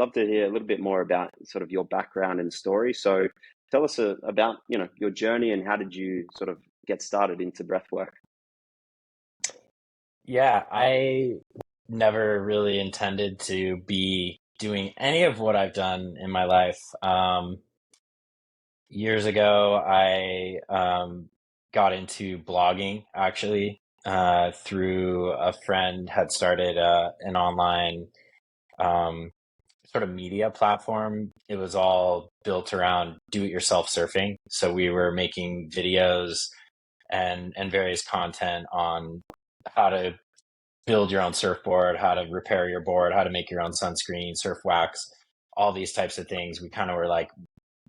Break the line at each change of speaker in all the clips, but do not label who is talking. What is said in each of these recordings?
love to hear a little bit more about sort of your background and story. So tell us about, your journey and how did you sort of get started into breathwork?
Yeah, I never really intended to be doing any of what I've done in my life. Years ago, I got into blogging actually through a friend had started an online um, sort of media platform. It was all built around do-it-yourself surfing. So we were making videos and various content on how to build your own surfboard, how to repair your board, how to make your own sunscreen, surf wax, all these types of things. We kind of were like,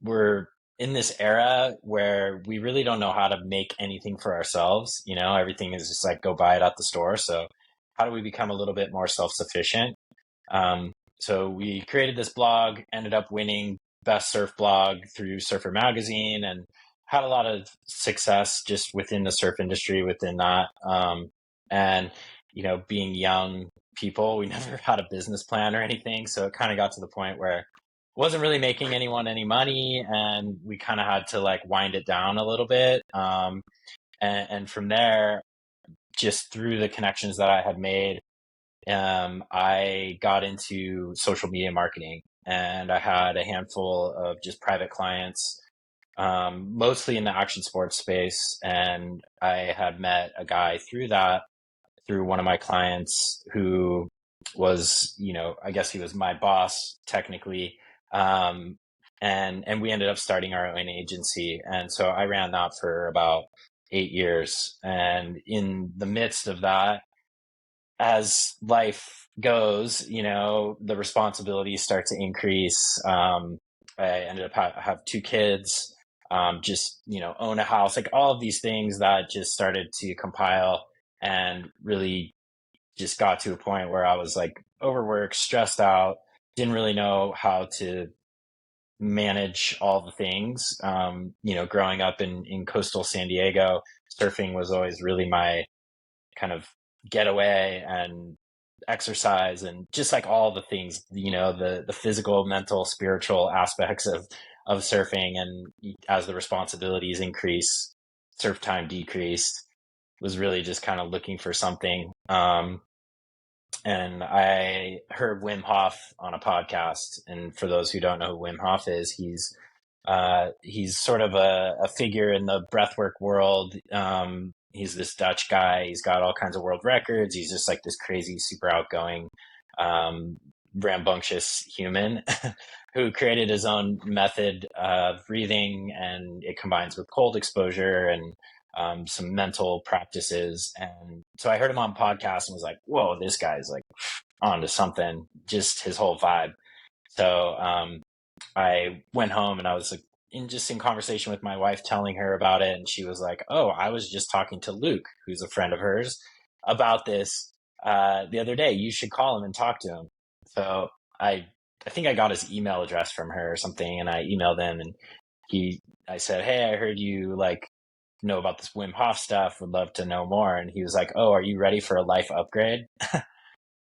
we're in this era where we really don't know how to make anything for ourselves. Everything is just like go buy it at the store. So how do we become a little bit more self-sufficient? So we created this blog, ended up winning best surf blog through Surfer Magazine, and had a lot of success just within the surf industry within that. And being young people, we never had a business plan or anything. So it kind of got to the point where it wasn't really making anyone any money, and we kind of had to like wind it down a little bit. And from there, just through the connections that I had made, I got into social media marketing, and I had a handful of just private clients, mostly in the action sports space. And I had met a guy through one of my clients who was, I guess he was my boss technically. And we ended up starting our own agency. And so I ran that for about 8 years. And in the midst of that, as life goes, the responsibilities start to increase. I ended up have two kids, just, own a house, like all of these things that just started to compile and really just got to a point where I was like overworked, stressed out, didn't really know how to manage all the things. Growing up in coastal San Diego, surfing was always really my kind of getaway and exercise and just like all the things, the physical, mental, spiritual aspects of surfing. And as the responsibilities increase, surf time decreased, was really just kind of looking for something. And I heard Wim Hof on a podcast. And for those who don't know who Wim Hof is, he's sort of a figure in the breathwork world. He's this Dutch guy. He's got all kinds of world records. He's just like this crazy, super outgoing, rambunctious human who created his own method of breathing, and it combines with cold exposure and some mental practices. And so I heard him on podcast and was like, whoa, this guy's like onto something, just his whole vibe. So I went home and I was like in conversation with my wife, telling her about it. And she was like, oh, I was just talking to Luke, who's a friend of hers, about this the other day. You should call him and talk to him. So I think I got his email address from her or something. And I emailed him, and I said, hey, I heard you like know about this Wim Hof stuff, would love to know more. And he was like, oh, are you ready for a life upgrade?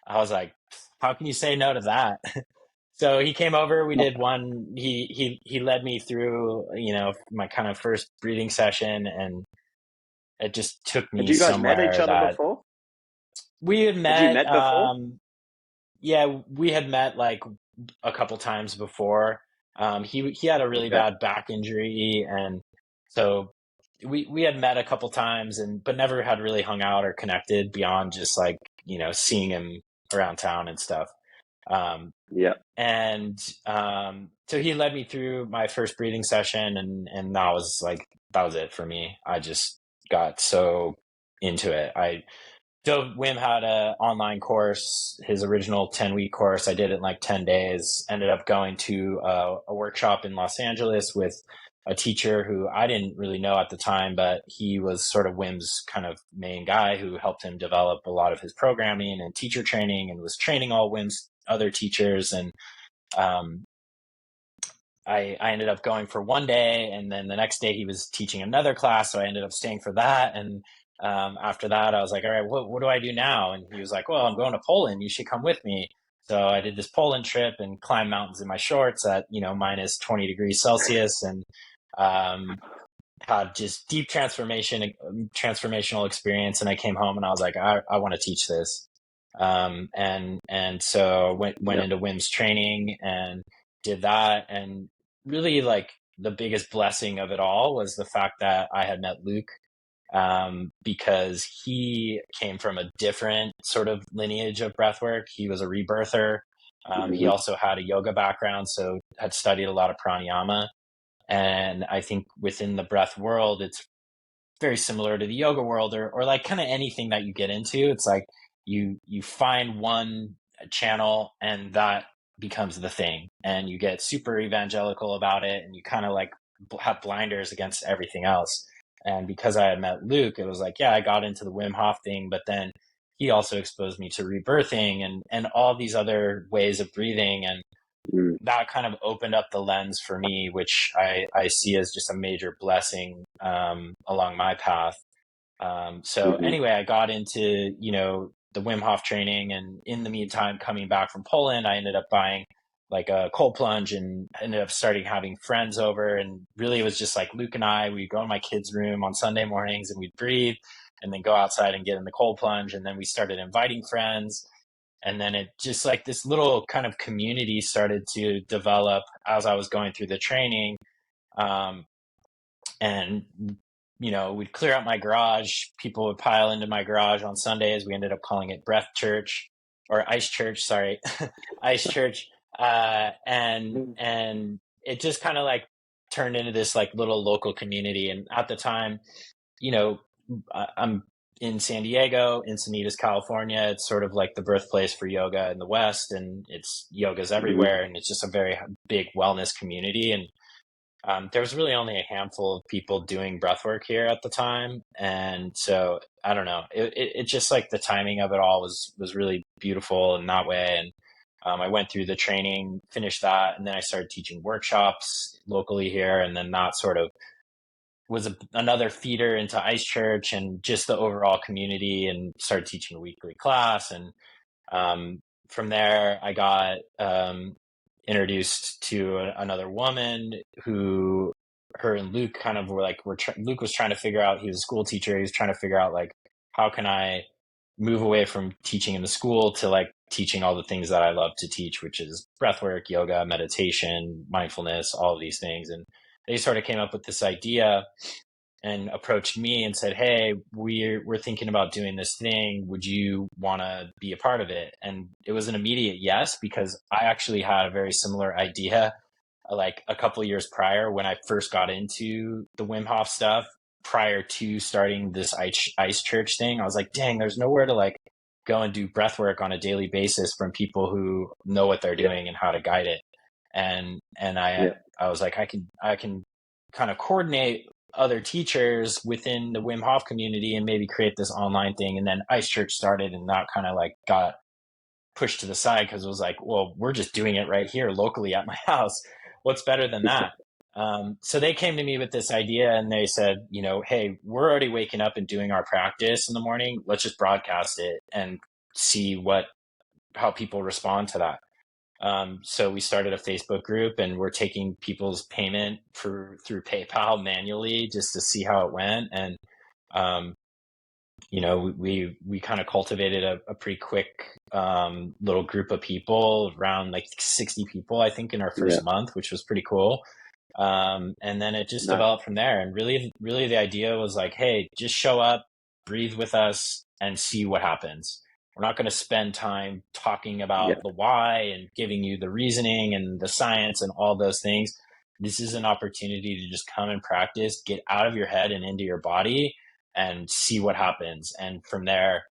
I was like, how can you say no to that? So he came over, we did one, he led me through, my kind of first breathing session, and it just took
Had
me
you guys met each
somewhere
other
that
before?
we had
Had you
met.
met before?
Yeah, we had met like a couple times before. He had a really
Okay.
bad back injury, and so we had met a couple times, and but never had really hung out or connected beyond just like seeing him around town and stuff. Um,
Yeah.
and so he led me through my first breathing session, and that was it for me. I just got so into it. So Wim had a online course, his original 10-week course. I did it in like 10 days. Ended up going to a workshop in Los Angeles with a teacher who I didn't really know at the time, but he was sort of Wim's kind of main guy who helped him develop a lot of his programming and teacher training, and was training all Wim's other teachers. And um, I ended up going for one day, and then the next day he was teaching another class, so I ended up staying for that. And after that, I was like, all right, what do I do now? And he was like, well, I'm going to Poland. You should come with me. So I did this Poland trip and climbed mountains in my shorts at, minus 20 degrees Celsius, and um, had just deep transformational experience. And I came home and I was like, I want to teach this. And so went
Yeah.
into Wim's training and did that. And really, like, the biggest blessing of it all was the fact that I had met Luke, because he came from a different sort of lineage of breathwork. He was a rebirther. He
Hmm.
also had a yoga background, so had studied a lot of pranayama. And I think within the breath world, it's very similar to the yoga world, or like kind of anything that you get into. It's like you find one channel and that becomes the thing, and you get super evangelical about it, and you kind of like have blinders against everything else. And because I had met Luke, it was like, yeah, I got into the Wim Hof thing, but then he also exposed me to rebirthing and all these other ways of breathing. And
Mm.
that kind of opened up the lens for me, which I see as just a major blessing, along my path. So
Hmm.
anyway, I got into, the Wim Hof training, and in the meantime, coming back from Poland, I ended up buying like a cold plunge and ended up starting having friends over. And really, it was just like Luke and I, we'd go in my kids' room on Sunday mornings and we'd breathe and then go outside and get in the cold plunge. And then we started inviting friends. And then it just, like, this little kind of community started to develop as I was going through the training. Um, and we'd clear out my garage. People would pile into my garage on Sundays. We ended up calling it Breath Church, or Ice Church, sorry, Ice Church. And it just kind of like turned into this like little local community. And at the time, you know, I'm in San Diego, Encinitas, California. It's sort of like the birthplace for yoga in the West, and it's yoga's
Hmm.
everywhere, and it's just a very big wellness community. And there was really only a handful of people doing breathwork here at the time, and so I don't know. It just, like, the timing of it all was really beautiful in that way. And I went through the training, finished that, and then I started teaching workshops locally here, and then that sort of was another feeder into Ice Church and just the overall community, and started teaching a weekly class. And um, from there, I got introduced to another woman who, her and Luke kind of were like, Luke was trying to figure out, he was a school teacher. He was trying to figure out, like, how can I move away from teaching in the school to like teaching all the things that I love to teach, which is breathwork, yoga, meditation, mindfulness, all of these things. And they sort of came up with this idea and approached me and said, "Hey, we're thinking about doing this thing. Would you want to be a part of it?" And it was an immediate yes, because I actually had a very similar idea, like a couple of years prior, when I first got into the Wim Hof stuff. Prior to starting this ice church thing, I was like, "Dang, there's nowhere to like go and do breath work on a daily basis from people who know what they're
Yeah.
doing and how to guide it." And I
Yeah.
I was like, I can kind of coordinate other teachers within the Wim Hof community and maybe create this online thing. And then Ice Church started, and that kind of like got pushed to the side, because it was like, well, we're just doing it right here locally at my house. What's better than that? So they came to me with this idea, and they said, hey, we're already waking up and doing our practice in the morning. Let's just broadcast it and see how people respond to that. So we started a Facebook group, and we're taking people's payment through PayPal manually just to see how it went. And um, we kind of cultivated a pretty quick little group of people, around like 60 people, I think, in our
Yeah.
first month, which was pretty cool. And then it just
No.
developed from there. And really, really, the idea was like, hey, just show up, breathe with us, and see what happens. We're not going to spend time talking
Yeah.
about the why and giving you the reasoning and the science and all those things. This is an opportunity to just come and practice, get out of your head and into your body, and see what happens. And from there,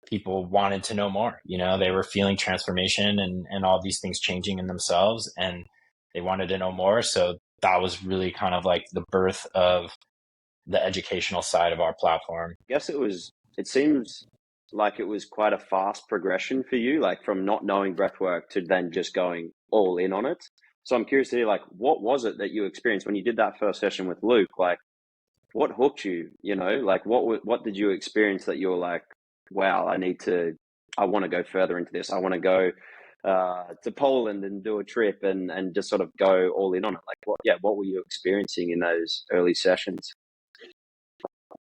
people wanted to know more. They were feeling transformation and all these things changing in themselves, and they wanted to know more. So that was really kind of like the birth of the educational side of our platform.
I guess it seems like it was quite a fast progression for you, like from not knowing breathwork to then just going all in on it. So I'm curious to hear, like, what was it that you experienced when you did that first session with Luke? Like, what hooked you? Like, what did you experience that you were like, wow, I want to go further into this. I want to go. to Poland and do a trip and just sort of go all in on it? Like, what were you experiencing in those early sessions?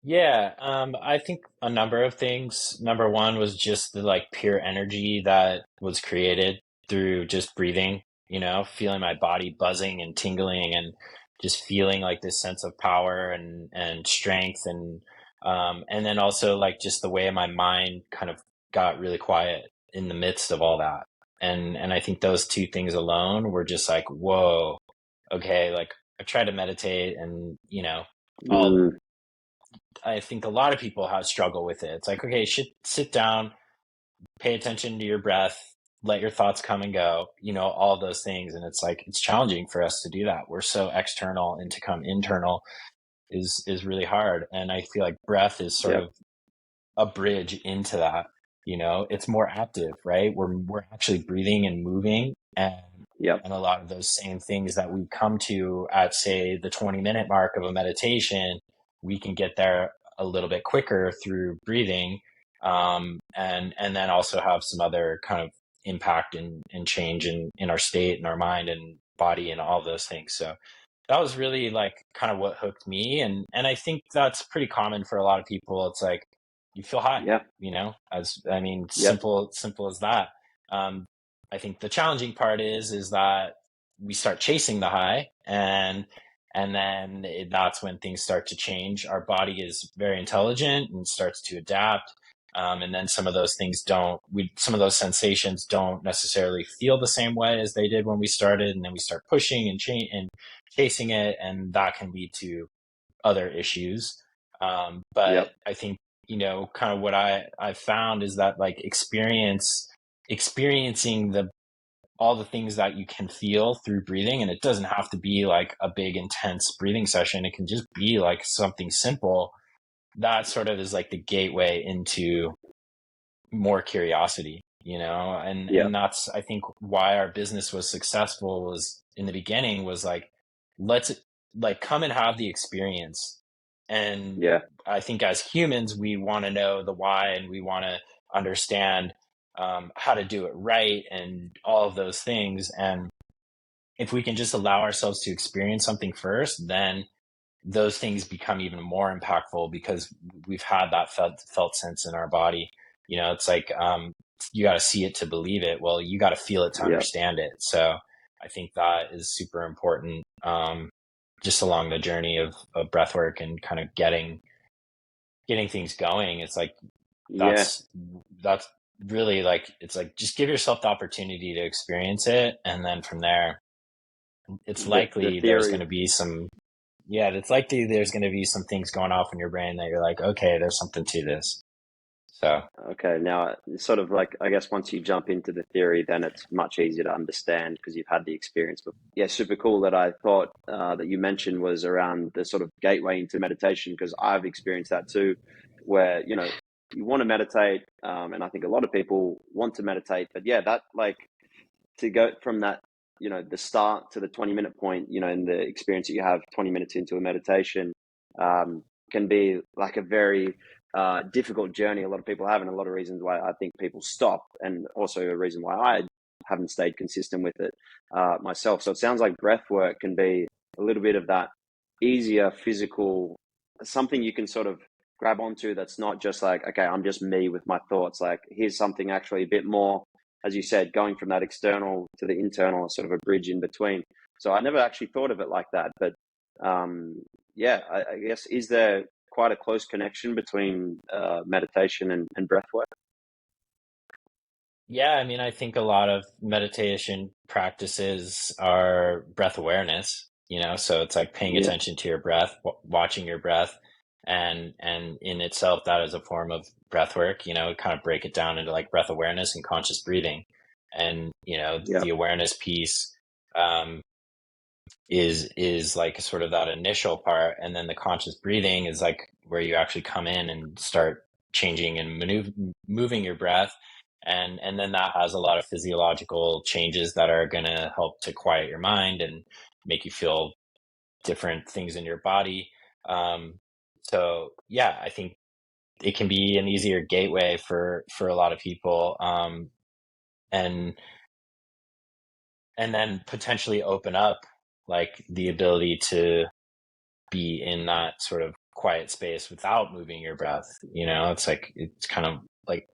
Yeah, I think a number of things. Number one was just the like pure energy that was created through just breathing, feeling my body buzzing and tingling and just feeling like this sense of power and strength and then also like just the way my mind kind of got really quiet in the midst of all that. And I think those two things alone were just like, whoa, okay, like I tried to meditate and, all
Mm,
I think a lot of people have struggle with it. It's like, okay, sit down, pay attention to your breath, let your thoughts come and go, all those things. And it's like, it's challenging for us to do that. We're so external, and to come internal is really hard. And I feel like breath is sort
yep,
of a bridge into that. It's more active, right? We're actually breathing and moving,
yep,
and a lot of those same things that we come to at, say, the 20-minute mark of a meditation, we can get there a little bit quicker through breathing, and then also have some other kind of impact and change in our state and our mind and body and all those things. So that was really like kind of what hooked me, and I think that's pretty common for a lot of people. It's like you feel high,
yeah,
as I mean,
yep,
simple as that. um, I think the challenging part is that we start chasing the high, and then that's when things start to change. Our body is very intelligent and starts to adapt. And then some of those sensations don't necessarily feel the same way as they did when we started. And then we start pushing and chasing it, and that can lead to other issues. But
yep,
I think, kind of what I found is that like experiencing the all the things that you can feel through breathing, and it doesn't have to be like a big intense breathing session. It can just be like something simple. That sort of is like the gateway into more curiosity, and
yep,
that's, I think, why our business was successful. Was in the beginning was like, let's like come and have the experience. And
yeah,
I think as humans, we want to know the why, and we want to understand how to do it right and all of those things. And if we can just allow ourselves to experience something first, then those things become even more impactful because we've had that felt sense in our body. It's like, you got to see it to believe it. Well, you got to feel it to
yep.
understand it. So I think that is super important, just along the journey of breath work and kind of getting things going. It's like,
Yeah,
that's really like, it's like, just give yourself the opportunity to experience it. And then from there, it's
the
likely there's going
theory.
to be some yeah, it's likely there's going to be some things going off in your brain that you're like, okay, there's something to this. So,
Okay, now it's sort of like, I guess once you jump into the theory, then it's much easier to understand because you've had the experience. But yeah, super cool that I thought that you mentioned was around the sort of gateway into meditation, because I've experienced that too, where you want to meditate, and I think a lot of people want to meditate, but yeah, that like to go from that, the start to the 20-minute point, in the experience that you have 20 minutes into a meditation, can be like a very difficult journey a lot of people have, and a lot of reasons why I think people stop, and also a reason why I haven't stayed consistent with it myself. So it sounds like breath work can be a little bit of that easier physical, something you can sort of grab onto, that's not just like, okay, I'm just me with my thoughts. Like, here's something actually a bit more, as you said, going from that external to the internal, sort of a bridge in between. So I never actually thought of it like that. But yeah, I guess, is there quite a close connection between meditation and breath work?
yeah, I mean, I think a lot of meditation practices are breath awareness, so it's like paying
Yeah,
attention to your breath, watching your breath. And in itself, that is a form of breath work, kind of break it down into like breath awareness and conscious breathing. And,
yeah,
the awareness piece, um, is like sort of that initial part, and then the conscious breathing is like where you actually come in and start changing and moving your breath, and then that has a lot of physiological changes that are going to help to quiet your mind and make you feel different things in your body. So yeah, I think it can be an easier gateway for a lot of people, and and then potentially open up like the ability to be in that sort of quiet space without moving your breath. It's like, it's kind of like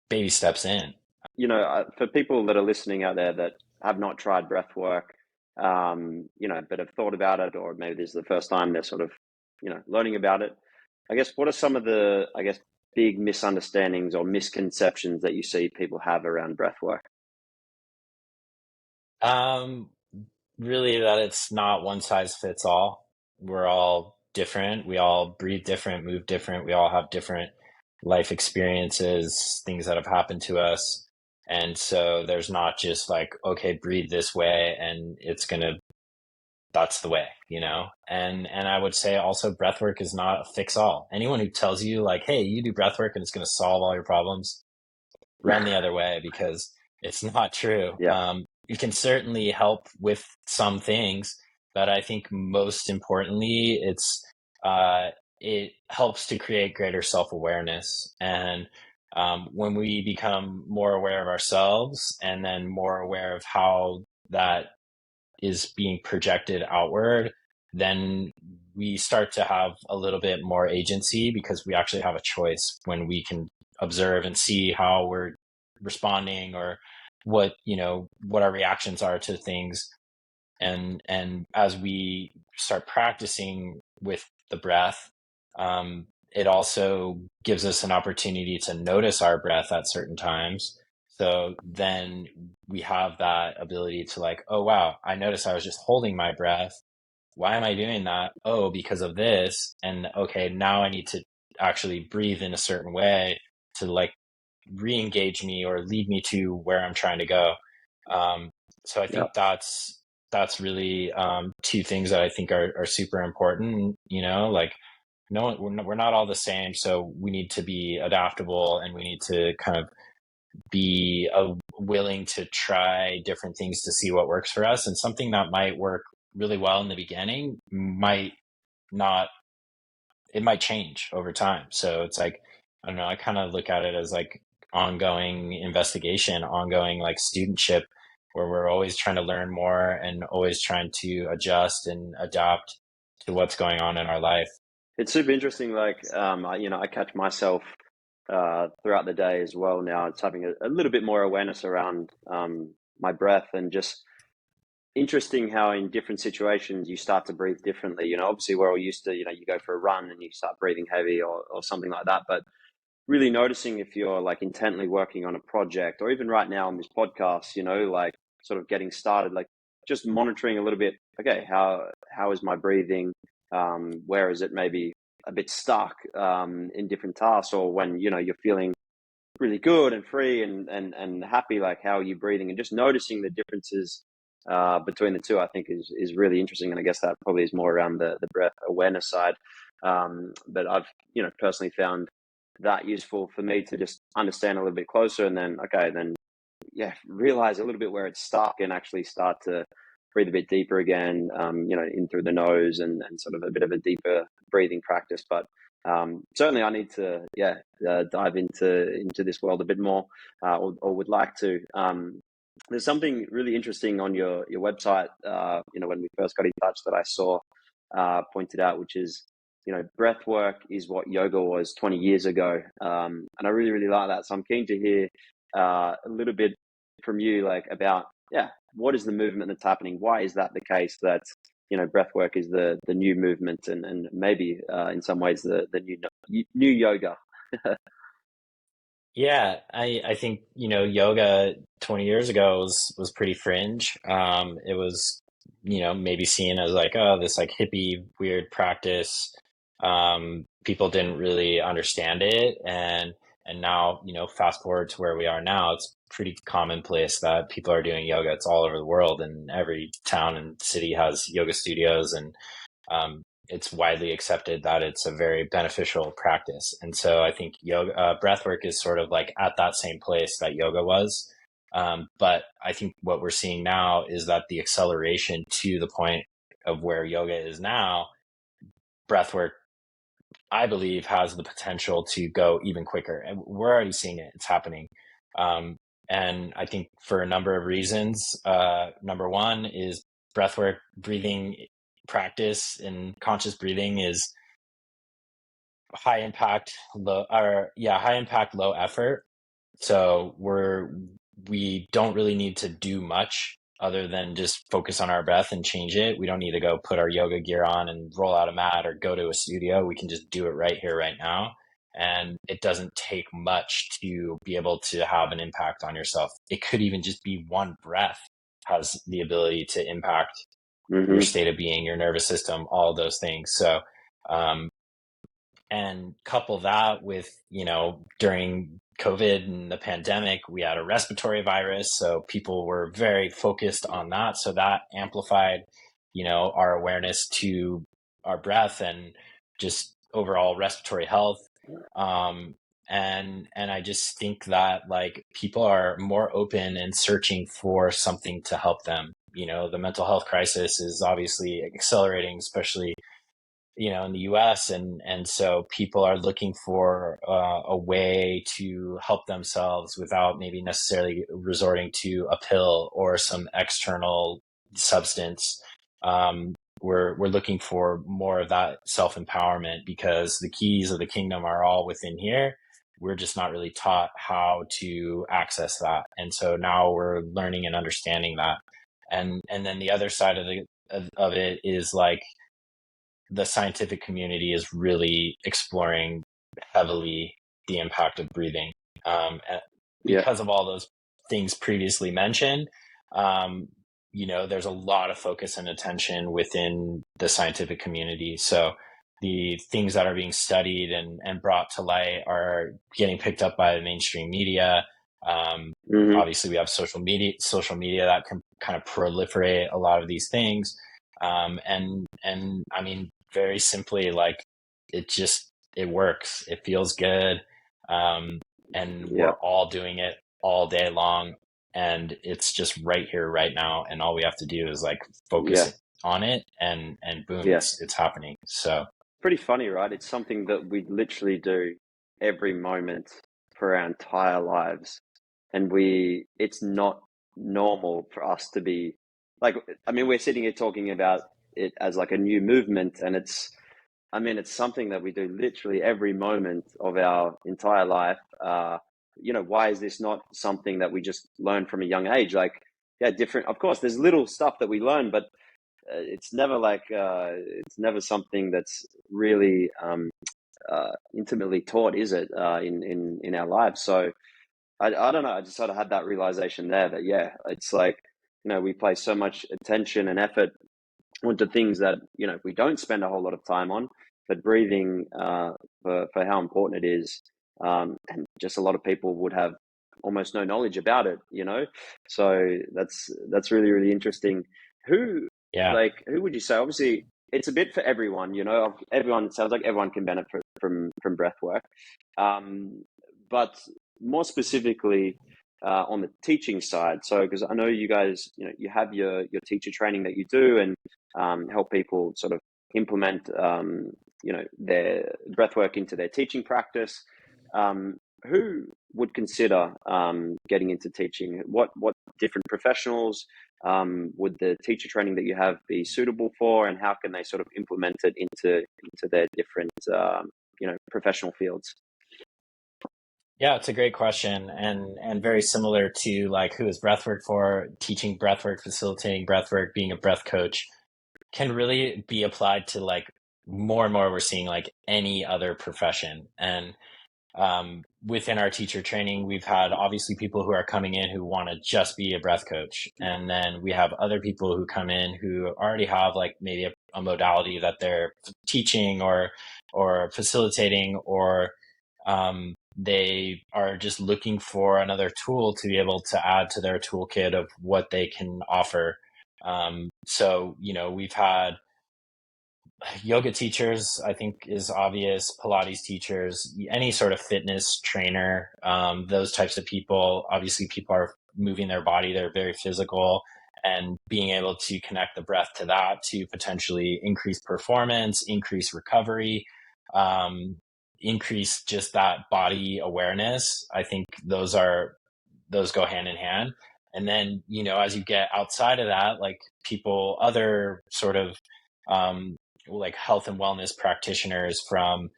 baby steps in.
For people that are listening out there that have not tried breath work, but have thought about it, or maybe this is the first time they're sort of, learning about it, I guess, what are some of the, big misunderstandings or misconceptions that you see people have around breath work?
Um, Really, that it's not one size fits all. We're all different. We all breathe different, move different. We all have different life experiences, things that have happened to us. And so there's not just like, okay, breathe this way and that's the way. And I would say also breath work is not a fix all. Anyone who tells you like, hey, you do breath work and it's going to solve all your problems, run the other way, because it's not true.
Yeah.
You can certainly help with some things, but I think most importantly, it helps to create greater self awareness. And when we become more aware of ourselves and then more aware of how that is being projected outward, then we start to have a little bit more agency, because we actually have a choice when we can observe and see how we're responding, or what our reactions are to things. And as we start practicing with the breath, it also gives us an opportunity to notice our breath at certain times. So then we have that ability to like, oh wow, I noticed I was just holding my breath. Why am I doing that? Oh, because of this. And okay, now I need to actually breathe in a certain way to like re-engage me or lead me to where I'm trying to go. So I
Yeah.
think that's really two things that I think are super important. Like, no, we're not all the same, so we need to be adaptable, and we need to kind of be willing to try different things to see what works for us. And something that might work really well in the beginning might not. It might change over time. So it's like, I don't know, I kind of look at it as like ongoing investigation, ongoing like studentship, where we're always trying to learn more and always trying to adjust and adapt to what's going on in our life.
It's super interesting. I catch myself throughout the day as well. Now it's having a little bit more awareness around my breath, and just interesting how in different situations you start to breathe differently. Obviously we're all used to, you go for a run and you start breathing heavy, or something like that. But really noticing if you're like intently working on a project, or even right now on this podcast, like sort of getting started, like just monitoring a little bit, okay, how is my breathing? Where is it maybe a bit stuck in different tasks, or when, you're feeling really good and free and happy, like how are you breathing? And just noticing the differences between the two, I think is really interesting. And I guess that probably is more around the breath awareness side. But I've, personally found that useful for me to just understand a little bit closer, and then, okay, then, yeah, realize a little bit where it's stuck, and actually start to breathe a bit deeper again, in through the nose, and sort of a bit of a deeper breathing practice. But certainly I need to, dive into this world a bit more, or would like to. There's something really interesting on your website, when we first got in touch, that I saw pointed out, which is, breath work is what yoga was 20 years ago. And I really, really like that. So I'm keen to hear a little bit from you, like about, yeah, what is the movement that's happening? Why is that the case that, breath work is the new movement, and maybe in some ways the new yoga?
Yeah, I think, yoga 20 years ago was pretty fringe. It was, maybe seen as like, oh, this like hippie weird practice. People didn't really understand it. And now, fast forward to where we are now, it's pretty commonplace that people are doing yoga. It's all over the world, and every town and city has yoga studios, and it's widely accepted that it's a very beneficial practice. And so I think yoga, breathwork is sort of like at that same place that yoga was. But I think what we're seeing now is that the acceleration to the point of where yoga is now, breathwork, I believe, has the potential to go even quicker. And we're already seeing it. It's happening. And I think for a number of reasons. Number one is breathwork breathing practice, and conscious breathing is high impact, low effort. So we don't really need to do much other than just focus on our breath and change it. We don't need to go put our yoga gear on and roll out a mat or go to a studio. We can just do it right here, right now. And it doesn't take much to be able to have an impact on yourself. It could even just be one breath has the ability to impact your
Mm-hmm.
state of being, your nervous system, all those things. So, um, and couple that with, during COVID and the pandemic, we had a respiratory virus. So people were very focused on that. So that amplified, our awareness to our breath and just overall respiratory health. And I just think that like people are more open and searching for something to help them. The mental health crisis is obviously accelerating, especially in the US, and so people are looking for a way to help themselves without maybe necessarily resorting to a pill or some external substance. We're looking for more of that self-empowerment because the keys of the kingdom are all within here. We're just not really taught how to access that, and so now we're learning and understanding that. And then the other side of it is like the scientific community is really exploring heavily the impact of breathing.
Yeah.
Because of all those things previously mentioned, there's a lot of focus and attention within the scientific community. So the things that are being studied and brought to light are getting picked up by the mainstream media.
Mm-hmm.
Obviously, we have social media that can kind of proliferate a lot of these things. And I mean, very simply, like it works. It feels good. And
Yeah.
we're all doing it all day long, and it's just right here, right now. And all we have to do is like
Yeah.
focus on it, and boom,
Yeah.
it's happening. So
Pretty funny, right? It's something that we literally do every moment for our entire lives. And it's not normal for us to be like, I mean, we're sitting here talking about it as like a new movement. And it's something that we do literally every moment of our entire life. Why is this not something that we just learn from a young age? Like, yeah, different. Of course, there's little stuff that we learn, but it's never something that's really intimately taught, is it? In our lives. So I don't know. I just sort of had that realization there that yeah, it's like we place so much attention and effort onto things that we don't spend a whole lot of time on, but breathing for how important it is, and just a lot of people would have almost no knowledge about it. So that's really really interesting. Who
yeah.
who would you say? Obviously, it's a bit for everyone. Everyone, it sounds like everyone can benefit from breath work, but more specifically on the teaching side. So because I know you guys, you have your teacher training that you do, and help people sort of implement, their breathwork into their teaching practice. Who would consider getting into teaching? What different professionals would the teacher training that you have be suitable for, and how can they sort of implement it into their different professional fields?
Yeah, it's a great question, and very similar to like who is breathwork for, teaching breathwork, facilitating breathwork, being a breath coach can really be applied to like more and more we're seeing like any other profession. And within our teacher training, we've had obviously people who are coming in who want to just be a breath coach. And then we have other people who come in who already have like maybe a modality that they're teaching or facilitating, or they are just looking for another tool to be able to add to their toolkit of what they can offer. So, we've had yoga teachers, I think is obvious, Pilates teachers, any sort of fitness trainer, those types of people. Obviously, people are moving their body, they're very physical, and being able to connect the breath to that to potentially increase performance, increase recovery, um, increase just that body awareness. I think those are those go hand in hand. And then, as you get outside of that, like other sort of like health and wellness practitioners, from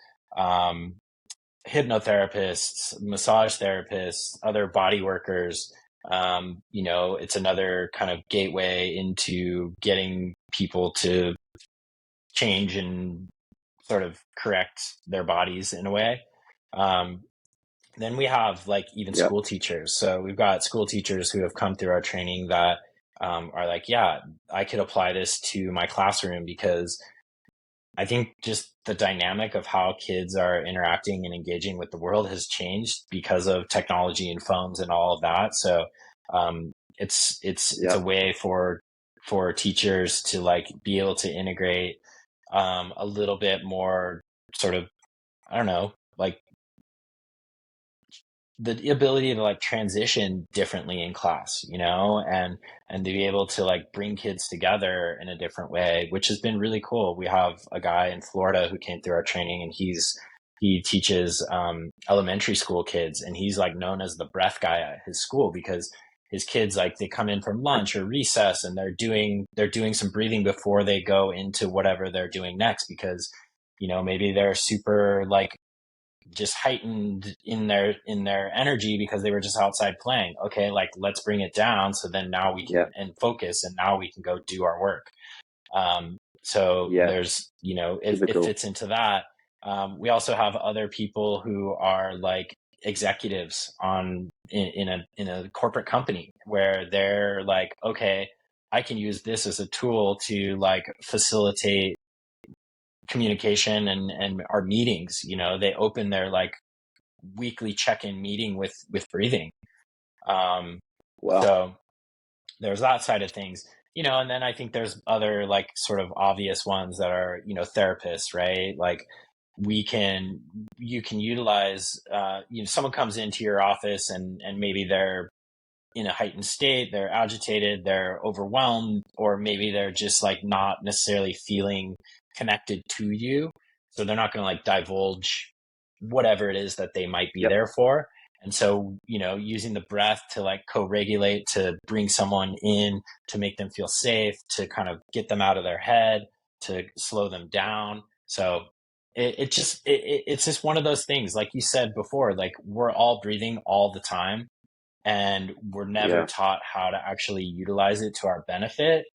hypnotherapists, massage therapists, other body workers, it's another kind of gateway into getting people to change and sort of correct their bodies in a way. Then we have like even
Yep.
school teachers. So we've got school teachers who have come through our training that are like, yeah, I could apply this to my classroom, because I think just the dynamic of how kids are interacting and engaging with the world has changed because of technology and phones and all of that. So it's a
Yep.
way for teachers to like be able to integrate a little bit more sort of, I don't know, like the ability to like transition differently in class, and to be able to like bring kids together in a different way, which has been really cool. We have a guy in Florida who came through our training, and he teaches elementary school kids, and he's like known as the breath guy at his school, because his kids, like, they come in from lunch or recess and they're doing some breathing before they go into whatever they're doing next, because maybe they're super like just heightened in their energy because they were just outside playing. Okay, like, let's bring it down, so then now we can
Yep.
and focus, and now we can go do our work. So
Yeah.
there's,
Super
it
cool.
fits into that. We also have other people who are like executives in a corporate company, where they're like, okay, I can use this as a tool to like facilitate communication and our meetings. They open their like weekly check-in meeting with breathing.
Wow.
So there's that side of things, and then I think there's other like sort of obvious ones that are, therapists, right? Like, you can utilize, someone comes into your office and maybe they're in a heightened state, they're agitated, they're overwhelmed, or maybe they're just like not necessarily feeling connected to you. So they're not going to like divulge whatever it is that they might be
Yep.
there for. And so, using the breath to like co-regulate, to bring someone in, to make them feel safe, to kind of get them out of their head, to slow them down. So it's just one of those things, like you said before, like, we're all breathing all the time, and we're never
Yeah.
taught how to actually utilize it to our benefit.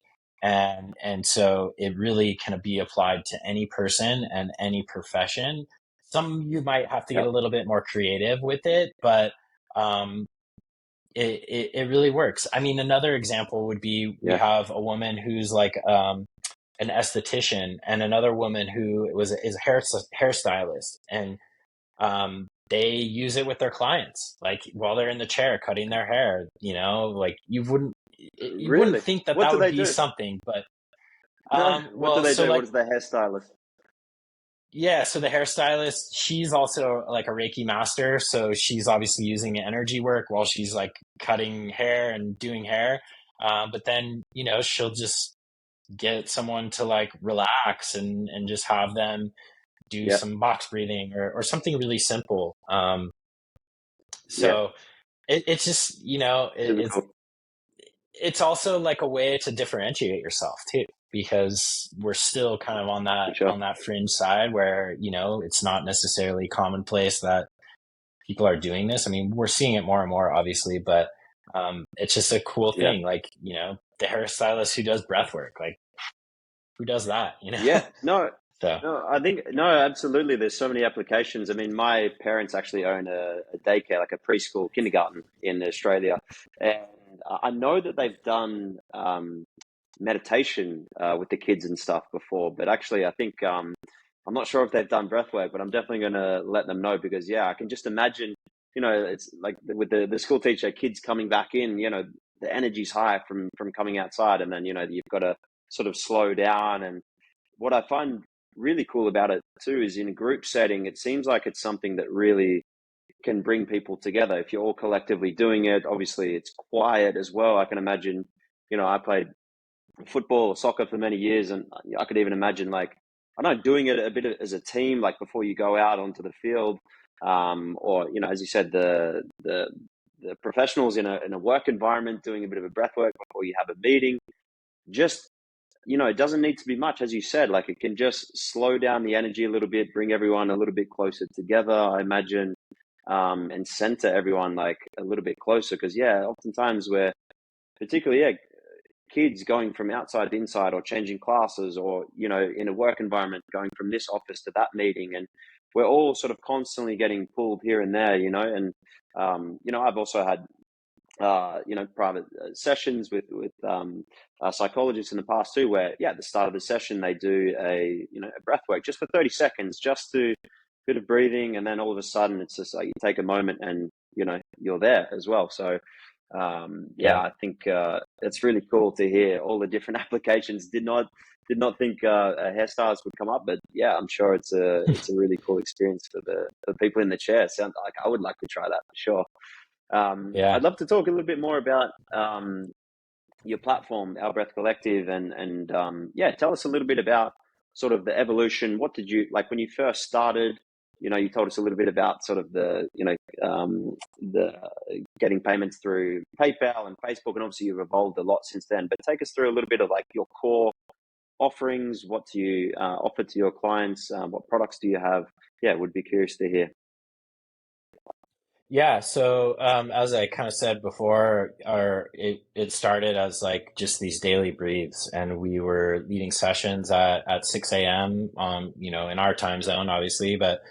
And so it really can be applied to any person and any profession. Some, you might have to get
Yep.
a little bit more creative with it, but um, it really works. I mean, another example would be, we
Yeah.
have a woman who's like an esthetician, and another woman who is a hairstylist, and they use it with their clients, like while they're in the chair cutting their hair. Like, you wouldn't
Really?
think that
What
that
do
would
they
be
do?
something, but
No. What do
well,
they
so
do? What
like,
is the hairstylist?
yeah, so the hairstylist, she's also like a Reiki master, so she's obviously using energy work while she's like cutting hair and doing hair. But then, she'll just get someone to like relax and just have them do
Yep.
some box breathing, or something really simple.
Yeah.
So it's just,
Super cool.
it's also like a way to differentiate yourself too, because we're still kind of on
For sure.
that fringe side where, it's not necessarily commonplace that people are doing this. I mean, we're seeing it more and more, obviously, but it's just a cool
Yeah.
thing. Like, the hairstylist who does breath work, like, who does that,
Yeah. No.
So,
No, I think no, absolutely. There's so many applications. I mean, my parents actually own a daycare, like a preschool, kindergarten in Australia, and I know that they've done meditation with the kids and stuff before. But actually, I think I'm not sure if they've done breath work, but I'm definitely going to let them know, because yeah, I can just imagine. It's like with the school teacher, kids coming back in. The energy's high from coming outside, and then you've got to sort of slow down. And what I find really cool about it too is, in a group setting, it seems like it's something that really can bring people together if you're all collectively doing it. Obviously, it's quiet as well. I can imagine, I played football or soccer for many years, and I could even imagine, like, I don't know, doing it a bit as a team, like before you go out onto the field, or as you said, the the professionals in a work environment doing a bit of a breath work before you have a meeting. Just, it doesn't need to be much, as you said. Like, it can just slow down the energy a little bit, bring everyone a little bit closer together, I imagine, and center everyone like a little bit closer. Because oftentimes we're particularly kids going from outside to inside, or changing classes, or in a work environment going from this office to that meeting, and we're all sort of constantly getting pulled here and there, and I've also had private sessions with psychologists in the past too, where at the start of the session they do a breath work just for 30 seconds, just to bit of breathing, and then all of a sudden it's just like you take a moment and you're there as well. So
Yeah.
I think it's really cool to hear all the different applications. Did not think hairstyles would come up, but I'm sure it's a really cool experience for the people in the chair. Sounds like I would like to try that for sure.
Yeah.
I'd love to talk a little bit more about your platform, Our Breath Collective, and tell us a little bit about sort of the evolution. What did you like when you first started? You told us a little bit about sort of the the getting payments through PayPal and Facebook, and obviously you've evolved a lot since then. But take us through a little bit of like your core offerings. What do you offer to your clients? What products do you have? Would be curious to hear.
Yeah, so as I kind of said before, it started as like just these daily breathes, and we were leading sessions at 6 a.m. In our time zone, obviously, but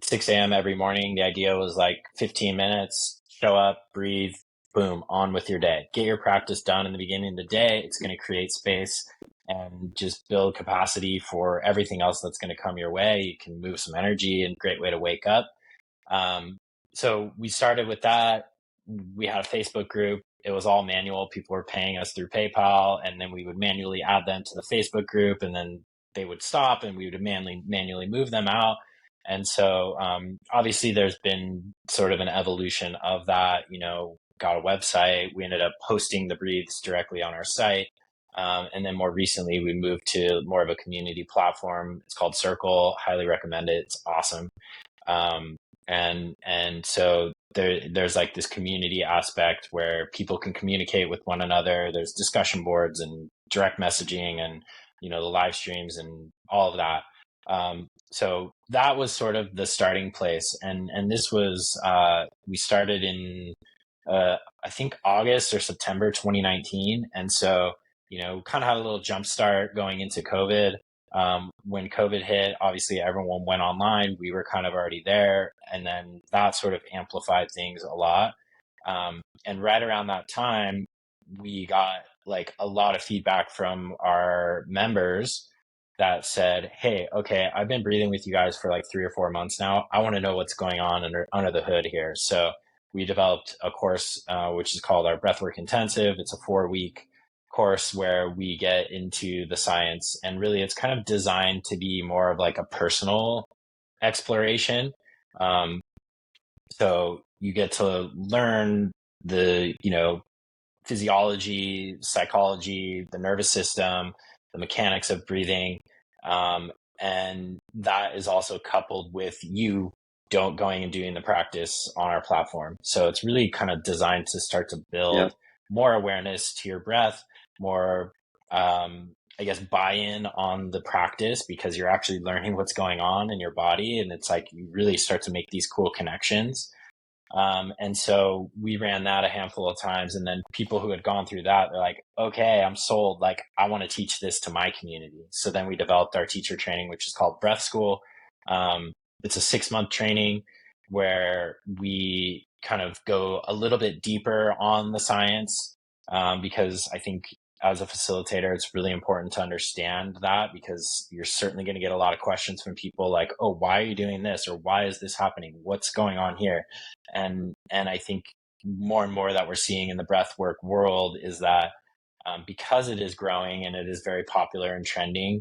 6 a.m. every morning. The idea was like 15 minutes, show up, breathe, boom, on with your day. Get your practice done in the beginning of the day. It's going to create space and just build capacity for everything else that's going to come your way. You can move some energy, and great way to wake up. So we started with that. We had a Facebook group. It was all manual. People were paying us through PayPal, and then we would manually add them to the Facebook group, and then they would stop, and we would manually move them out. And so obviously there's been sort of an evolution of that. Got a website. We ended up hosting the breathes directly on our site. And then more recently, we moved to more of a community platform. It's called Circle. Highly recommend it. It's awesome. And so there's like this community aspect where people can communicate with one another. There's discussion boards and direct messaging, and the live streams and all of that. So that was sort of the starting place, and this was we started in I think August or September 2019, and so kind of had a little jump start going into COVID. When COVID hit, obviously everyone went online. We were kind of already there. And then that sort of amplified things a lot. And right around that time, we got like a lot of feedback from our members that said, hey, okay, I've been breathing with you guys for like 3 or 4 months now. I want to know what's going on under the hood here. So we developed a course, which is called our Breathwork Intensive. It's a 4-week course where we get into the science, and really it's kind of designed to be more of like a personal exploration. So you get to learn the physiology, psychology, the nervous system, the mechanics of breathing, and that is also coupled with you going and doing the practice on our platform. So it's really kind of designed to start to build more awareness to your breath, more I guess buy-in on the practice, because you're actually learning what's going on in your body, and it's like you really start to make these cool connections. And so we ran that a handful of times, and then people who had gone through that, they're like, okay, I'm sold. Like, I want to teach this to my community. So then we developed our teacher training, which is called Breath School. It's a 6-month training where we kind of go a little bit deeper on the science, because I think as a facilitator, it's really important to understand that, because you're certainly going to get a lot of questions from people like, oh, why are you doing this? Or why is this happening? What's going on here? And I think more and more that we're seeing in the breathwork world is that because it is growing and it is very popular and trending,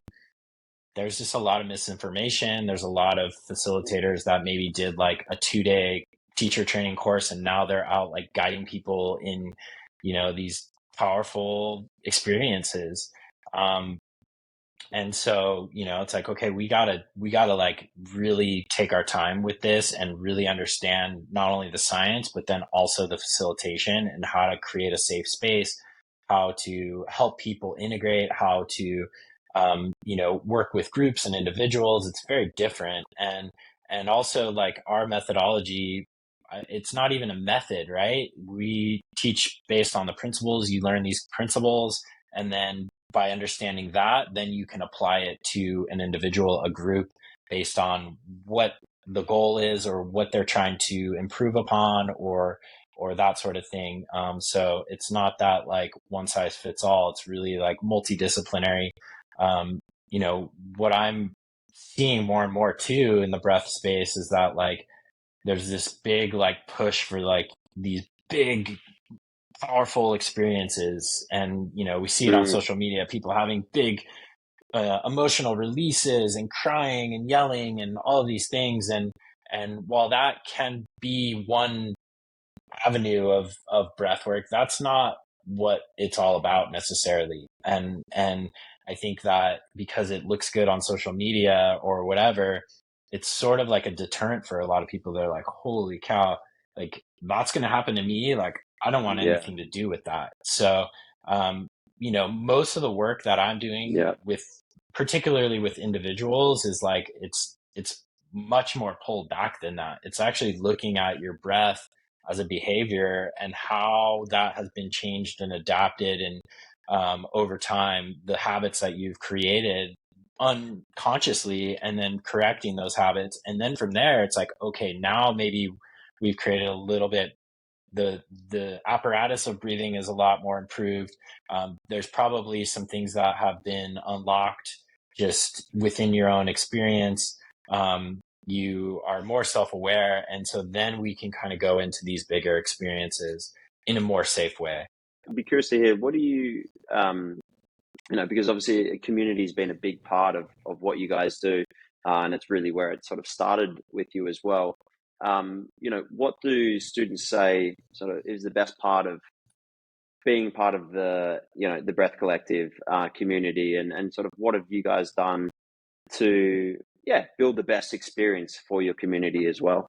there's just a lot of misinformation. There's a lot of facilitators that maybe did like a 2-day teacher training course, and now they're out like guiding people in, these powerful experiences. And so, it's like, okay, we gotta like really take our time with this and really understand not only the science, but then also the facilitation and how to create a safe space, how to help people integrate, how to, work with groups and individuals. It's very different. And also like our methodology, it's not even a method, right? We teach based on the principles. You learn these principles, and then by understanding that, then you can apply it to an individual, a group, based on what the goal is or what they're trying to improve upon, or that sort of thing. So it's not that like one size fits all. It's really like multidisciplinary. Um, what I'm seeing more and more too in the breath space is that like there's this big like push for like these big powerful experiences, and we see it on
Mm,
social media, people having big emotional releases and crying and yelling and all of these things, and while that can be one avenue of breath work, that's not what it's all about necessarily. And I think that because it looks good on social media or whatever, it's sort of like a deterrent for a lot of people. They're like, holy cow, like that's going to happen to me. Like, I don't want
yeah,
anything to do with that. So, um, most of the work that I'm doing
yeah,
with, particularly with individuals, is like, it's much more pulled back than that. It's actually looking at your breath as a behavior and how that has been changed and adapted, and over time the habits that you've created unconsciously, and then correcting those habits. And then from there it's like, okay, now maybe we've created a little bit, the apparatus of breathing is a lot more improved. There's probably some things that have been unlocked just within your own experience. You are more self-aware, and so then we can kind of go into these bigger experiences in a more safe way.
I'd be curious to hear what do you because obviously community has been a big part of what you guys do, and it's really where it sort of started with you as well. What do students say sort of is the best part of being part of the Breath Collective community, and sort of what have you guys done to build the best experience for your community as well?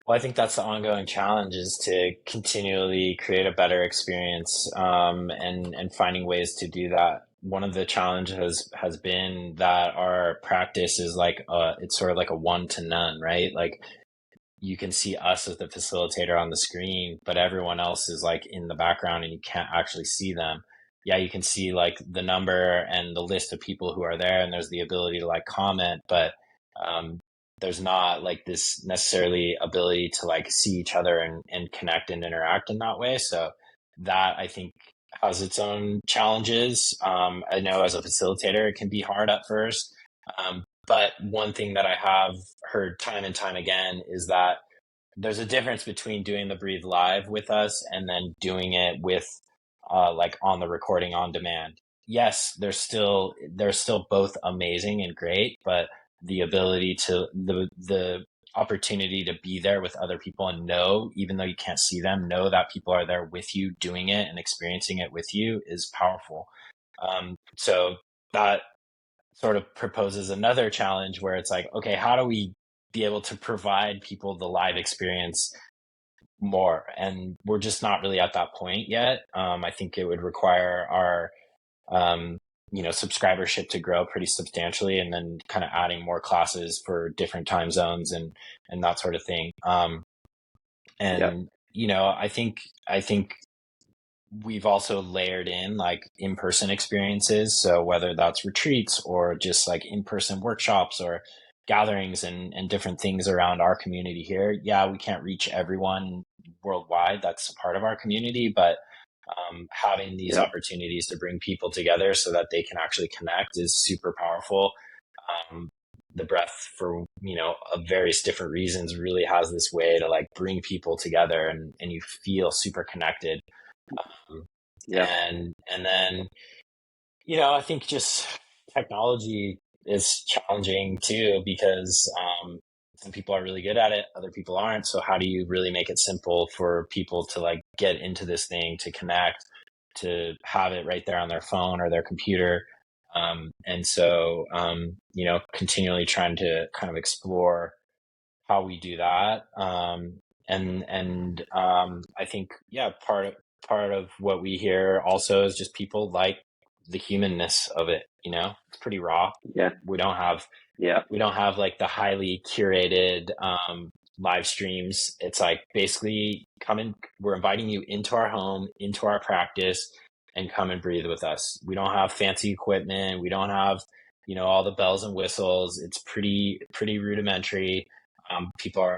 Well, I think that's the ongoing challenge, is to continually create a better experience, and finding ways to do that. One of the challenges has been that our practice is like it's sort of like a one to none, right? Like you can see us as the facilitator on the screen, but everyone else is like in the background and you can't actually see them. Yeah, you can see like the number and the list of people who are there, and there's the ability to like comment, but um, there's not like this necessarily ability to like see each other and connect and interact in that way. So that, I think, has its own challenges. I know as a facilitator, it can be hard at first. But one thing that I have heard time and time again is that there's a difference between doing the breathe live with us and then doing it with like on the recording on demand. Yes, they're still both amazing and great, but the ability to the opportunity to be there with other people and know, even though you can't see them, know that people are there with you doing it and experiencing it with you is powerful. So that sort of proposes another challenge where it's like, okay, how do we be able to provide people the live experience more? And we're just not really at that point yet. I think it would require our, um, subscribership to grow pretty substantially, and then kind of adding more classes for different time zones and that sort of thing.
Yeah,
And I think we've also layered in like in-person experiences. So whether that's retreats or just like in-person workshops or gatherings and different things around our community here. Yeah, we can't reach everyone worldwide. That's part of our community, but having these
yeah,
opportunities to bring people together so that they can actually connect is super powerful. Um, the breath, for of various different reasons, really has this way to like bring people together, and you feel super connected. Um,
yeah,
and then I think just technology is challenging too, because some people are really good at it, other people aren't. So how do you really make it simple for people to like get into this thing, to connect, to have it right there on their phone or their computer? And so, continually trying to kind of explore how we do that. I think, yeah, part of what we hear also is just people like the humanness of it. It's pretty raw.
Yeah.
We don't have
Yeah.
like the highly curated live streams. It's like basically we're inviting you into our home, into our practice, and come and breathe with us. We don't have fancy equipment. We don't have, all the bells and whistles. It's pretty rudimentary.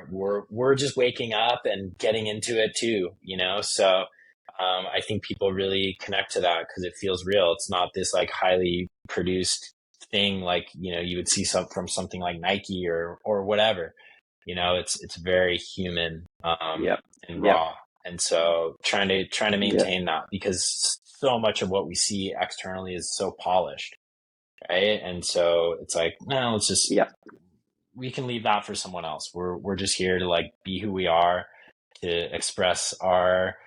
We're just waking up and getting into it too, so I think people really connect to that because it feels real. It's not this like highly produced thing like you would see from something like Nike or whatever. It's very human
Yeah.
and
Yeah.
raw. And so trying to
Yeah.
maintain that, because so much of what we see externally is so polished, right? And so it's like, no, let's just,
Yeah.
we can leave that for someone else. We're just here to like be who we are, to express our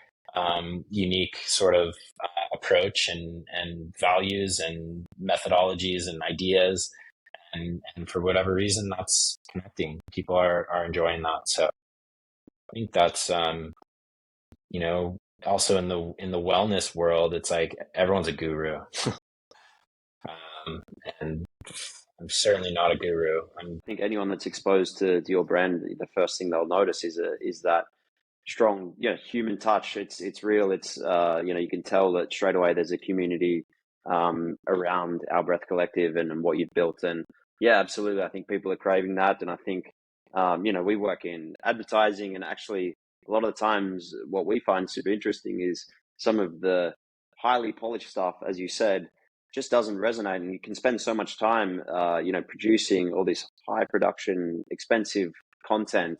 unique sort of approach and values and methodologies and ideas. And for whatever reason, that's connecting. People are enjoying that. So I think that's, also in the wellness world, it's like everyone's a guru. And I'm certainly not a guru.
I think anyone that's exposed to your brand, the first thing they'll notice is that strong, human touch. It's real. It's you can tell that straight away there's a community around our Breath Collective and what you've built. And yeah, absolutely, I think people are craving that. And I think we work in advertising, and actually a lot of the times what we find super interesting is some of the highly polished stuff, as you said, just doesn't resonate. And you can spend so much time producing all this high production expensive content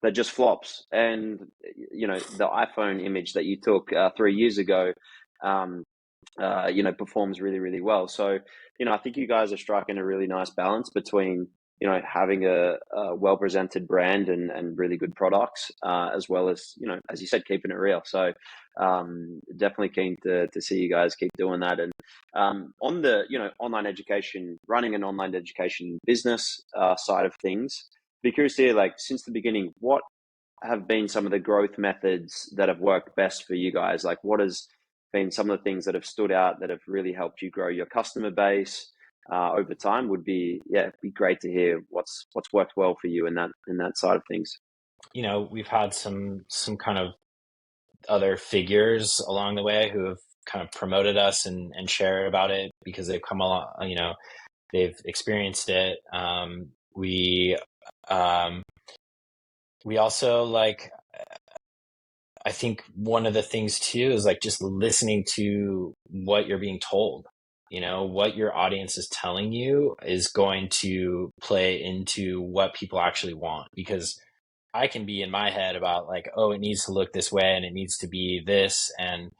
that just flops. And the iPhone image that you took 3 years ago performs really, really well. So I think you guys are striking a really nice balance between having a well presented brand and really good products, as well as as you said, keeping it real. So definitely keen to see you guys keep doing that. And on the online education, running an online education business side of things, be curious to hear, like, since the beginning, what have been some of the growth methods that have worked best for you guys? Like, what has been some of the things that have stood out that have really helped you grow your customer base over time? Would be great to hear what's worked well for you in that side of things.
We've had some kind of other figures along the way who have kind of promoted us and shared about it because they've come along, they've experienced it. We also, like, I think one of the things too is like just listening to what you're being told. What your audience is telling you is going to play into what people actually want, because I can be in my head about like, oh, it needs to look this way and it needs to be this. And,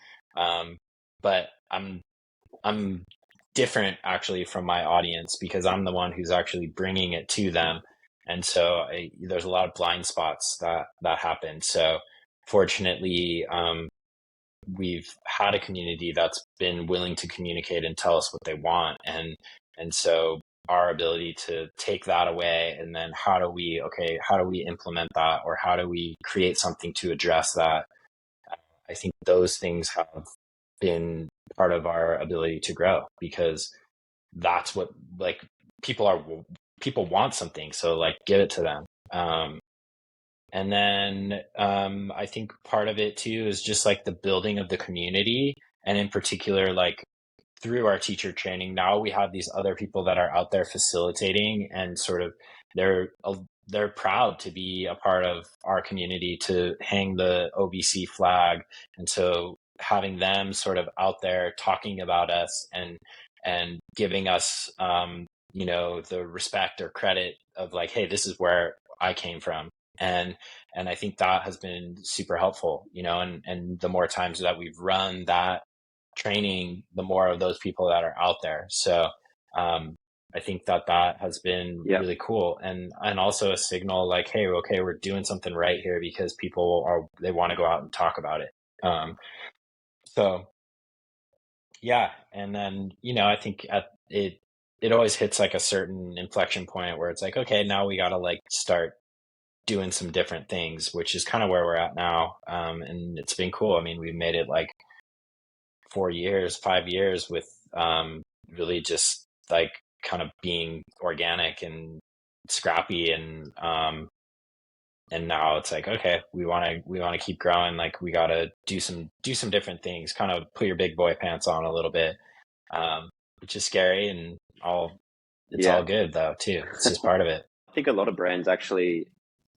but I'm different actually from my audience because I'm the one who's actually bringing it to them. And so there's a lot of blind spots that happen. So fortunately, we've had a community that's been willing to communicate and tell us what they want. And so our ability to take that away, and then how do we implement that, or how do we create something to address that? I think those things have been part of our ability to grow, because that's what, like, people want something, so like give it to them. And then I think part of it too is just like the building of the community, and in particular, like through our teacher training, now we have these other people that are out there facilitating, and sort of they're proud to be a part of our community, to hang the OBC flag. And so having them sort of out there talking about us and giving us the respect or credit of like, hey, this is where I came from. And I think that has been super helpful, and the more times that we've run that training, the more of those people that are out there. So I think that has been really cool, and also a signal like, hey, okay, we're doing something right here, because they want to go out and talk about it. So Yeah. And then, I think it always hits like a certain inflection point where it's like, okay, now we got to like start doing some different things, which is kind of where we're at now. And it's been cool. I mean, we made it like 4 years, 5 years with really just like kind of being organic and scrappy, and now it's like, okay, we want to keep growing. Like we got to do some different things, kind of put your big boy pants on a little bit, which is scary, and it's
Yeah.
all good though too. It's just part of it.
I think a lot of brands actually,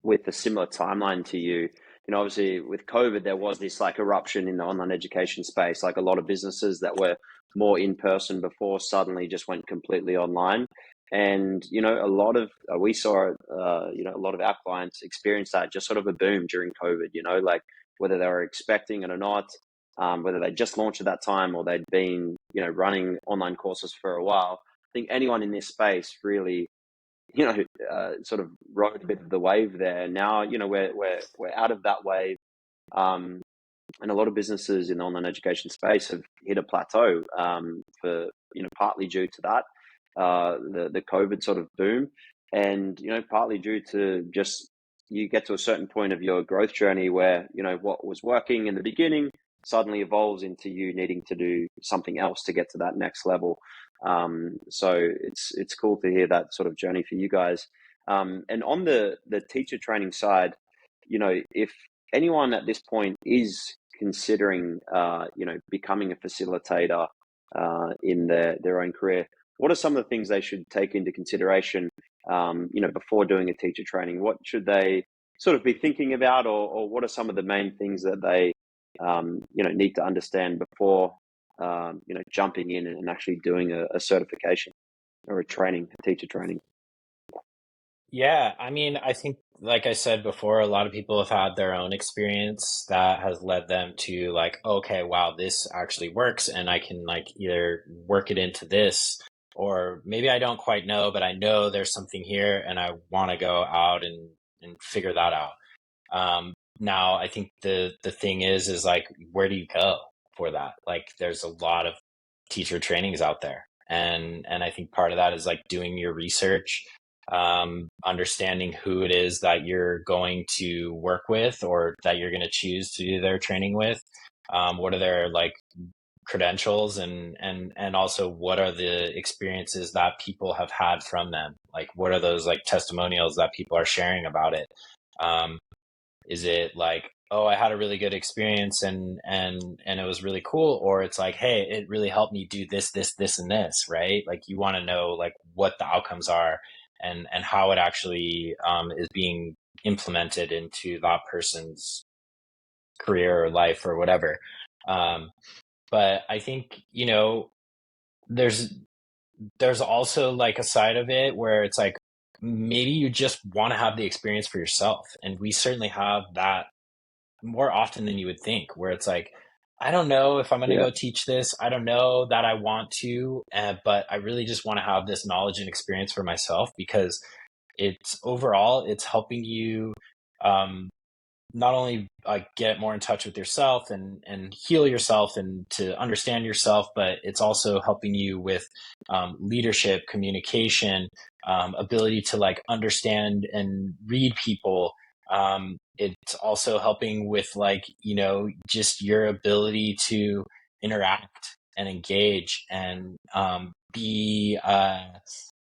with a similar timeline to you, obviously with COVID, there was this like eruption in the online education space. Like a lot of businesses that were more in person before suddenly just went completely online. And, a lot of, we saw, a lot of our clients experience that just sort of a boom during COVID, like whether they were expecting it or not, whether they just launched at that time or they'd been, running online courses for a while. I think anyone in this space really sort of rode a bit of the wave there. Now, we're out of that wave, and a lot of businesses in the online education space have hit a plateau, for partly due to that, the COVID sort of boom, and partly due to just you get to a certain point of your growth journey where what was working in the beginning suddenly evolves into you needing to do something else to get to that next level. So it's cool to hear that sort of journey for you guys. And on the teacher training side, if anyone at this point is considering, becoming a facilitator, in their own career, what are some of the things they should take into consideration, before doing a teacher training? What should they sort of be thinking about, or what are some of the main things that they, need to understand before, jumping in and actually doing a certification or a training, a teacher training?
Yeah, I mean, I think, like I said before, a lot of people have had their own experience that has led them to like, okay, wow, this actually works, and I can like either work it into this, or maybe I don't quite know, but I know there's something here, and I want to go out and figure that out. Now, I think the thing is like, where do you go for that? Like, there's a lot of teacher trainings out there, and I think part of that is like doing your research, understanding who it is that you're going to work with or that you're going to choose to do their training with. What are their like credentials, and also what are the experiences that people have had from them? Like, what are those like testimonials that people are sharing about it? Um, is it like, oh, I had a really good experience, and it was really cool, or it's like, hey, it really helped me do this and this, right? Like you want to know like what the outcomes are, and how it actually is being implemented into that person's career or life or whatever. Um, but I think, there's also like a side of it where it's like, maybe you just want to have the experience for yourself, and we certainly have that more often than you would think, where it's like, I don't know if I'm going to
Yeah,
go teach this. I don't know that I want to, but I really just want to have this knowledge and experience for myself, because it's helping you, um, not only get more in touch with yourself and heal yourself and to understand yourself, but it's also helping you with leadership, communication, ability to like understand and read people. It's also helping with like, just your ability to interact and engage and be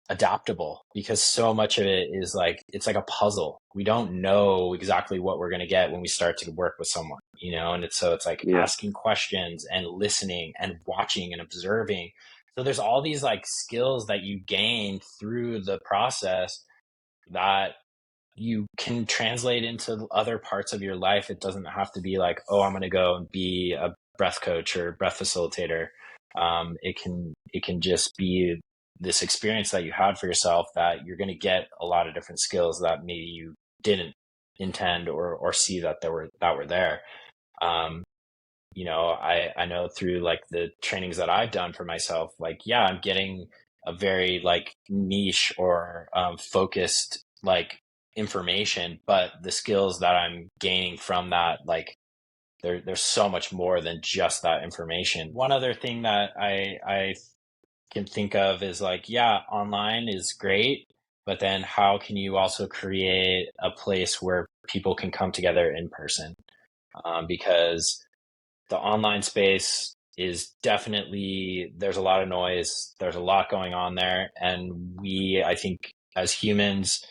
adaptable, because so much of it is like, it's like a puzzle. We don't know exactly what we're going to get when we start to work with someone, and it's like
yeah,
asking questions and listening and watching and observing. So there's all these like skills that you gain through the process that you can translate into other parts of your life. It doesn't have to be like, oh, I'm going to go and be a breath coach or breath facilitator. It can just be this experience that you had for yourself, that you're going to get a lot of different skills that maybe you didn't intend or see that were there. Um, I know through like the trainings that I've done for myself, like, yeah, I'm getting a very like niche or focused like information, but the skills that I'm gaining from that, like there's so much more than just that information. One other thing that I can think of is like, yeah, online is great, but then how can you also create a place where people can come together in person? Because the online space is definitely, there's a lot of noise, there's a lot going on there. And I think as humans,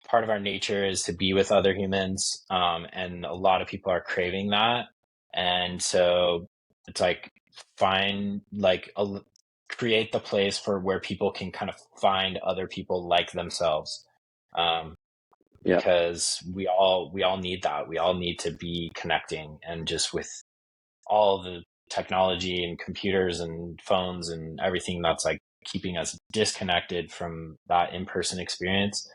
part of our nature is to be with other humans. And a lot of people are craving that. And so it's like, find like create the place for where people can kind of find other people like themselves.
Yeah.
Because we all need that. We all need to be connecting, and just with all the technology and computers and phones and everything that's like keeping us disconnected from that in-person experience,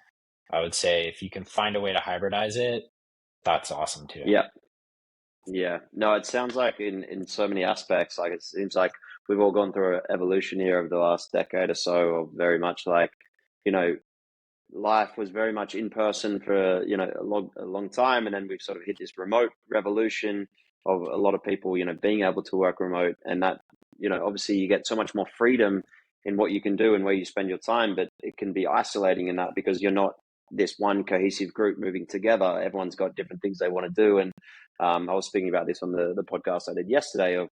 I would say if you can find a way to hybridize it, that's awesome too.
Yeah. Yeah. No, it sounds like in so many aspects, like it seems like we've all gone through an evolution here over the last decade or so, of very much like, you know, life was very much in person for, a long time, and then we've sort of hit this remote revolution of a lot of people, being able to work remote, and that, obviously you get so much more freedom in what you can do and where you spend your time, but it can be isolating in that because you're not this one cohesive group moving together. Everyone's got different things they want to do, and I was speaking about this on the podcast I did yesterday of,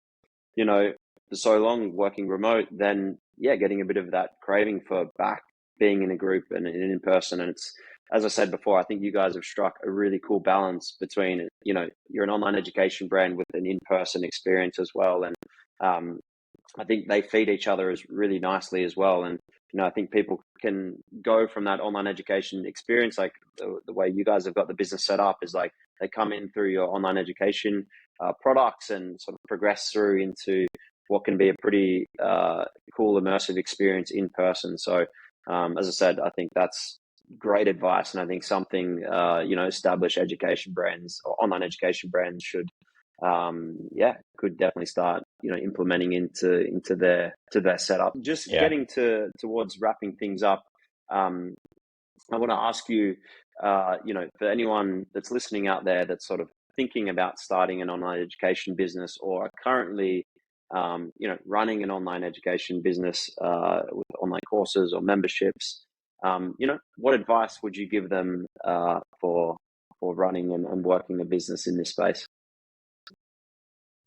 for so long working remote, then yeah, getting a bit of that craving for back being in a group and in person. And it's, as I said before, I think you guys have struck a really cool balance between, you're an online education brand with an in-person experience as well. And I think they feed each other as really nicely as well. And, I think people can go from that online education experience, like the way you guys have got the business set up is like they come in through your online education products and sort of progress through into what can be a pretty cool immersive experience in person. So as I said, I think that's great advice, and I think something established education brands or online education brands should could definitely start implementing into their setup. Just
Yeah.
getting towards wrapping things up, I want to ask you, for anyone that's listening out there that's sort of thinking about starting an online education business or are currently, running an online education business with online courses or memberships, what advice would you give them for running and working a business in this space?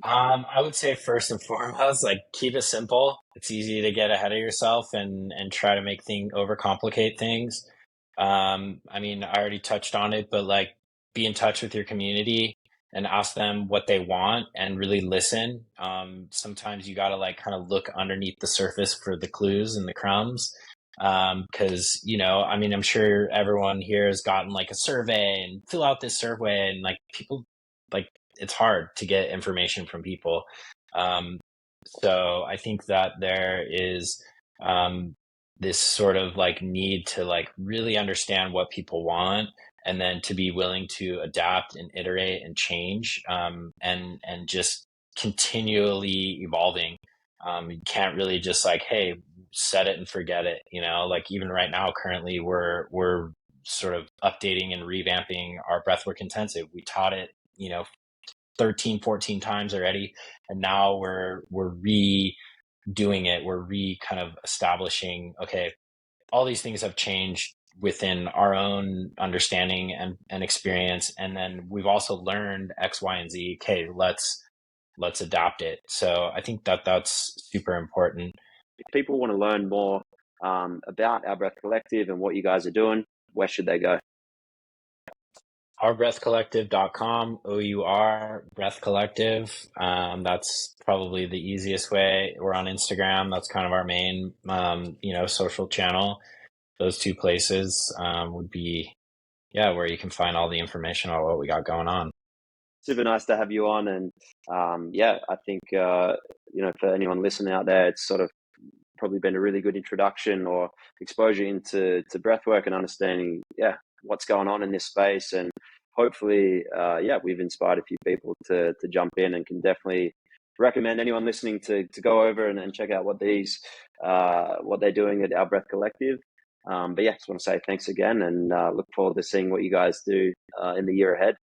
I would say first and foremost, like keep it simple. It's easy to get ahead of yourself and try to make overcomplicate things. I mean, I already touched on it, but like be in touch with your community and ask them what they want and really listen. Sometimes you got to like kind of look underneath the surface for the clues and the crumbs. Because, I mean, I'm sure everyone here has gotten like a survey and fill out this survey, and like people, like it's hard to get information from people. Um, so I think that there is this sort of like need to like really understand what people want, and then to be willing to adapt and iterate and change, and just continually evolving. You can't really just like, hey, set it and forget it. Like even right now, currently, we're sort of updating and revamping our breathwork intensive. We taught it, 13, 14 times already, and now we're redoing it. We're kind of establishing, okay, all these things have changed within our own understanding and experience, and then we've also learned X, Y, and Z. Okay, let's adapt it. So I think that that's super important.
If people want to learn more about Our Breath Collective and what you guys are doing, where should they go?
ourbreathcollective.com, OUR Breath Collective. That's probably the easiest way. We're on Instagram. That's kind of our main, social channel. Those two places would be, where you can find all the information on what we got going on.
Super nice to have you on. And I think, for anyone listening out there, it's sort of probably been a really good introduction or exposure into breathwork and understanding, what's going on in this space. And hopefully, we've inspired a few people to jump in, and can definitely recommend anyone listening to go over and check out what they're doing at Our Breath Collective. Just want to say thanks again, and look forward to seeing what you guys do in the year ahead.